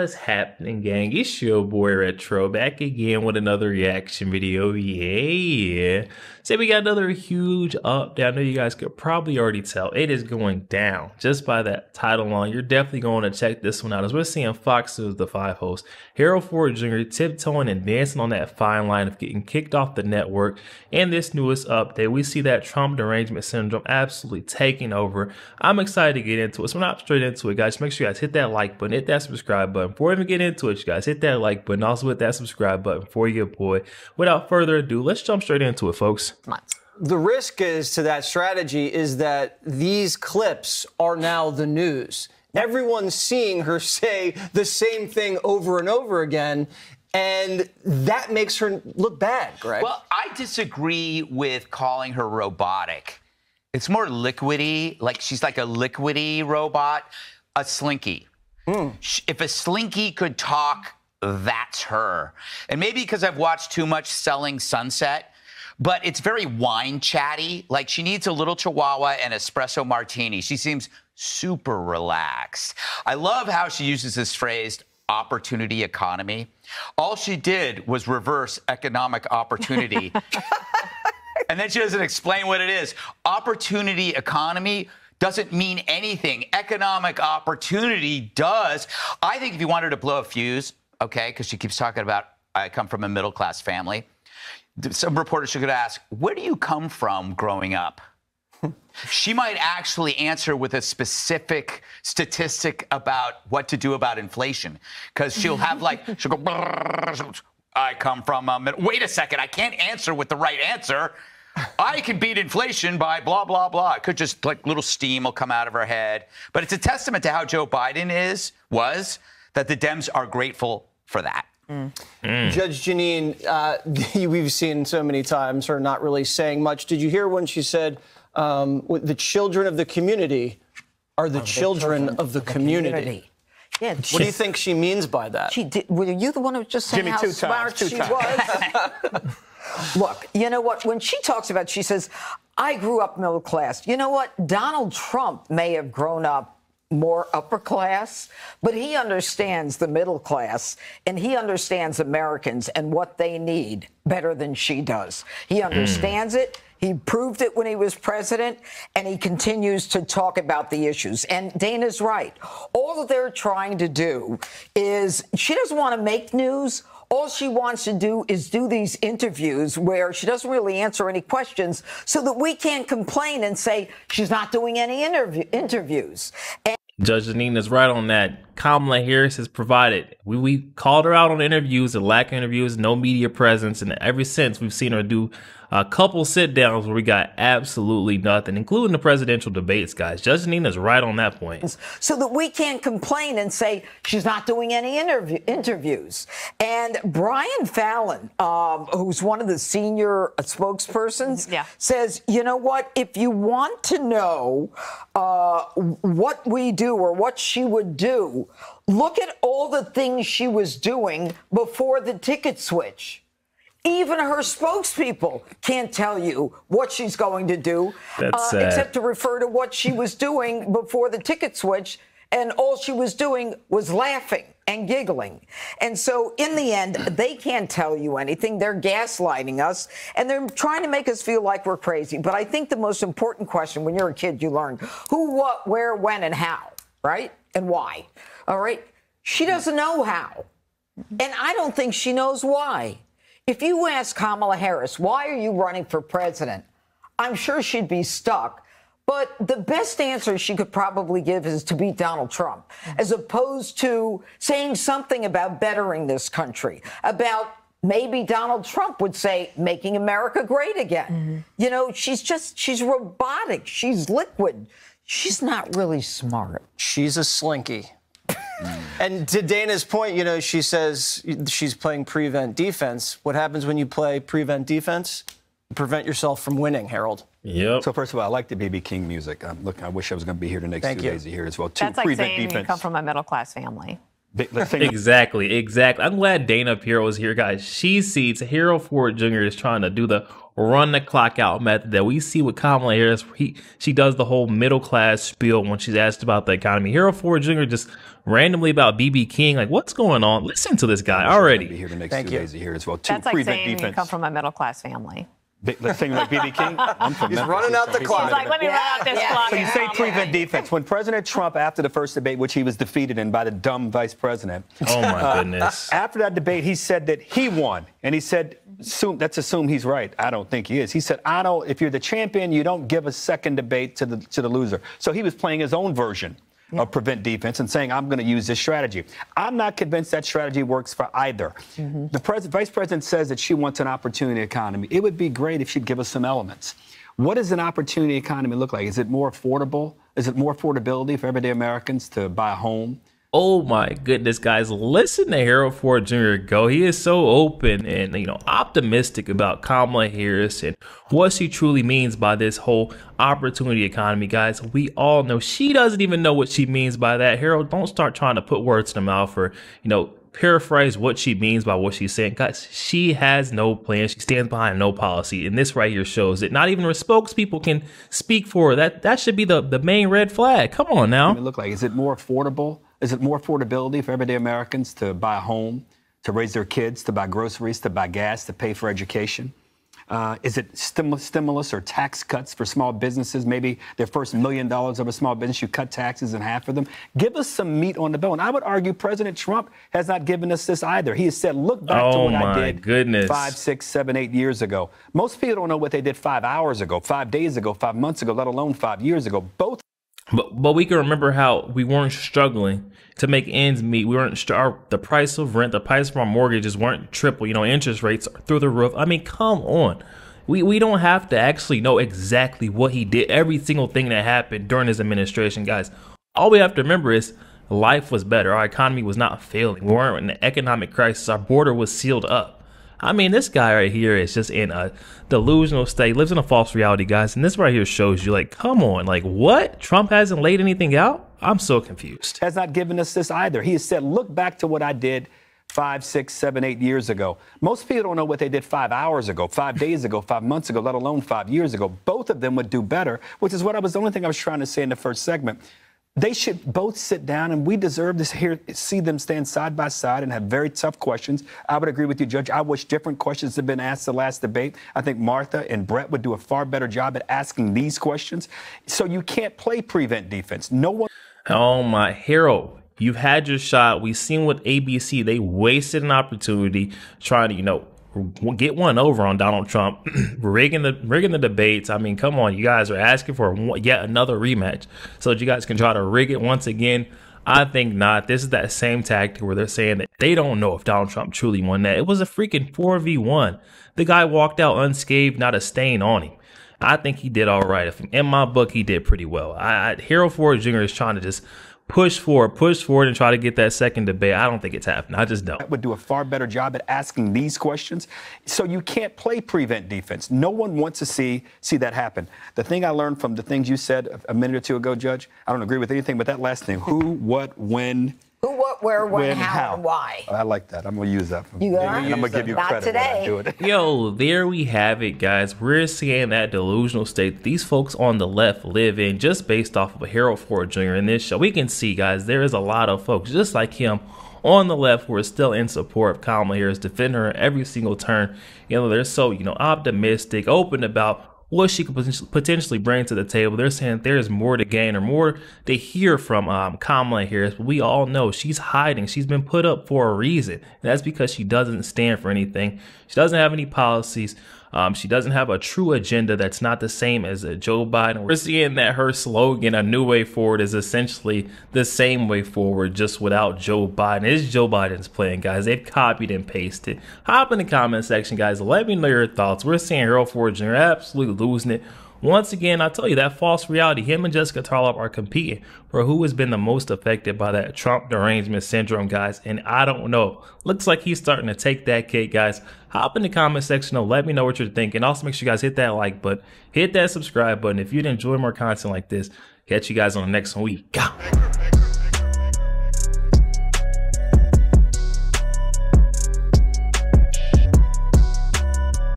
What's happening, gang? It's your boy Retro back again with another reaction video. Yeah. Say we got another huge update. I know you guys could probably already tell it is going down just by that title alone. You're definitely going to check this one out as we're seeing Fox News, the 5 host, Harold Ford Jr. tiptoeing and dancing on that fine line of getting kicked off the network. And this newest update, we see that Trump derangement syndrome absolutely taking over. I'm excited to get into it. So we're not straight into it, guys. Make sure you guys hit that like button, hit that subscribe button. Before we even get into it, you guys, hit that like button, also hit that subscribe button before you get boy. Without further ado, let's jump straight into it, folks. The risk is to that strategy is that these clips are now the news. Everyone's seeing her say the same thing over and over again, and that makes her look bad, Greg. Well, I disagree with calling her robotic. It's more liquidy, like she's like a liquidy robot, a slinky. If a slinky could talk, that's her. And maybe because I've watched too much Selling Sunset, but it's very wine chatty. Like she needs a little chihuahua and espresso martini. She seems super relaxed. I love how she uses this phrase, opportunity economy. All she did was reverse economic opportunity. And then she doesn't explain what it is. Opportunity economy doesn't mean anything. Economic opportunity does. I think if you want her to blow a fuse, okay, because she keeps talking about, I come from a middle-class family. Some reporters should ask, where do you come from growing up? She might actually answer with a specific statistic about what to do about inflation. Because she'll have like, she'll go, I come from a middle. Wait a second, I can't answer with the right answer. I can beat inflation by blah, blah, blah. It could just like little steam will come out of her head. But it's a testament to how Joe Biden was that the Dems are grateful for that. Judge Jeanine, we've seen so many times her not really saying much. Did you hear when she said the children of the community are the children of the community? Yeah, what do you think she means by that? Were you the one who was just saying how smart she was? Look, you know what? When she talks about, she says, I grew up middle class. You know what? Donald Trump may have grown up more upper class, but he understands the middle class and he understands Americans and what they need better than she does. He understands it. He proved it when he was president, and he continues to talk about the issues. And Dana's right. All that they're trying to do is, she doesn't want to make news. All she wants to do is do these interviews where she doesn't really answer any questions so that we can't complain and say she's not doing any interviews. Judge Jeanine is right on that. Kamala Harris has provided. We called her out on interviews, the lack of interviews, no media presence, and ever since we've seen her do a couple sit-downs where we got absolutely nothing, including the presidential debates, guys. Judge Jeanine is right on that point. So that we can't complain and say she's not doing any interviews. And Brian Fallon, who's one of the senior spokespersons, says, you know what, if you want to know what we do or what she would do, look at all the things she was doing before the ticket switch. Even her spokespeople can't tell you what she's going to do, except to refer to what she was doing before the ticket switch. And all she was doing was laughing and giggling. And so in the end, they can't tell you anything. They're gaslighting us, and they're trying to make us feel like we're crazy. But I think the most important question when you're a kid, you learn who, what, where, when, and how, right? And why. All right? She doesn't know how. And I don't think she knows why. If you ask Kamala Harris, why are you running for president? I'm sure she'd be stuck. But the best answer she could probably give is to beat Donald Trump, as opposed to saying something about bettering this country, about maybe Donald Trump would say, making America great again. You know, she's robotic. She's liquid. She's not really smart. She's a slinky. And to Dana's point, you know, she says she's playing prevent defense. What happens when you play prevent defense? You prevent yourself from winning, Harold. Yep. So first of all, I like the B.B. King music. Look, I wish I was going to be here the next 2 days to hear it as well. That's like saying you come from a middle-class family. Exactly. I'm glad Dana Pierre was here, guys. She sees Harold Ford Jr. is trying to do the run the clock out method that we see with Kamala Harris. She does the whole middle class spiel when she's asked about the economy. Harold Ford Jr. just randomly about BB King. Like, what's going on? Listen to this guy already. Here the next 2 days here as well. That's like saying you come from a middle class family. Thing like BB King, I'm from He's running out the clock. He's like, let me run out this clock. So you say prevent defense. When President Trump, after the first debate, which he was defeated in by the dumb vice president. Oh, my goodness. After that debate, he said that he won. And he said, let's assume he's right. I don't think he is. He said, if you're the champion, you don't give a second debate to the loser. So he was playing his own version of prevent defense and saying, I'm going to use this strategy. I'm not convinced that strategy works for either. The vice president says that she wants an opportunity economy. It would be great if she'd give us some elements. What does an opportunity economy look like? Is it more affordable? Is it more affordability for everyday Americans to buy a home? Oh my goodness, guys, listen to Harold Ford Jr. go. He is so open and, optimistic about Kamala Harris and what she truly means by this whole opportunity economy, guys. We all know she doesn't even know what she means by that. Harold, don't start trying to put words in her mouth or, paraphrase what she means by what she's saying. Guys, she has no plan. She stands behind no policy. And this right here shows it. Not even her spokespeople can speak for her. That should be the main red flag. Come on now. It look like, is it more affordable? Is it more affordability for everyday Americans to buy a home, to raise their kids, to buy groceries, to buy gas, to pay for education? Is it stimulus or tax cuts for small businesses? Maybe their first $1 million of a small business, you cut taxes in half for them. Give us some meat on the bone. I would argue President Trump has not given us this either. He has said, look back to what I did 5, 6, 7, 8 years ago. Most people don't know what they did 5 hours ago, 5 days ago, 5 months ago, let alone 5 years ago. Both. But we can remember how we weren't struggling to make ends meet. We weren't the price of rent, the price of our mortgages weren't triple. Interest rates are through the roof. I mean, come on. We don't have to actually know exactly what he did, every single thing that happened during his administration, guys. All we have to remember is life was better. Our economy was not failing. We weren't in an economic crisis. Our border was sealed up. I mean, this guy right here is just in a delusional state, lives in a false reality, guys. And this right here shows you, come on, what? Trump hasn't laid anything out? I'm so confused. Has not given us this either. He has said, look back to what I did 5, 6, 7, 8 years ago. Most people don't know what they did 5 hours ago, 5 days ago, 5 months ago, let alone 5 years ago. Both of them would do better, which is the only thing I was trying to say in the first segment. They should both sit down, and we deserve to see them stand side by side and have very tough questions. I would agree with you, Judge. I wish different questions had been asked the last debate. I think Martha and Brett would do a far better job at asking these questions. So you can't play prevent defense. No one. Oh, my Harold, you've had your shot. We've seen with ABC, they wasted an opportunity trying to, get one over on Donald Trump, rigging the debates. I mean, come on, you guys are asking for yet another rematch so that you guys can try to rig it once again. I think not. This is that same tactic where they're saying that they don't know if Donald Trump truly won that. It was a freaking 4v1. The guy walked out unscathed, not a stain on him. I think he did all right. In my book, he did pretty well. Harold Ford Jr. is trying to just push forward and try to get that second debate. I don't think it's happening. I just don't. Would do a far better job at asking these questions. So you can't play prevent defense. No one wants to see that happen. The thing I learned from the things you said a minute or two ago, Judge, I don't agree with anything but that last thing. Who, what, when. Who, what, where, when, how, and why. I like that. I'm going to use that. You got it? I'm going to give you credit when I do it. Yo, there we have it, guys. We're seeing that delusional state these folks on the left live in just based off of Harold Ford Jr. in this show. We can see, guys, there is a lot of folks just like him on the left who are still in support of Kamala Harris, defending her every single turn. They're so, optimistic, open about what she could potentially bring to the table. They're saying there's more to gain or more to hear from Kamala Harris. But we all know she's hiding. She's been put up for a reason. And that's because she doesn't stand for anything. She doesn't have any policies. She doesn't have a true agenda that's not the same as Joe Biden. We're seeing that her slogan, A New Way Forward, is essentially the same way forward, just without Joe Biden. It's Joe Biden's plan, guys. They've copied and pasted. Hop in the comment section, guys. Let me know your thoughts. We're seeing Harold Ford Jr. absolutely losing it. Once again, I tell you, that false reality, him and Jessica Tarlop are competing for who has been the most affected by that Trump derangement syndrome, guys. And I don't know. Looks like he's starting to take that cake, guys. Hop in the comment section and let me know what you're thinking. Also, make sure you guys hit that like button, hit that subscribe button. If you'd enjoy more content like this, catch you guys on the next one. We go.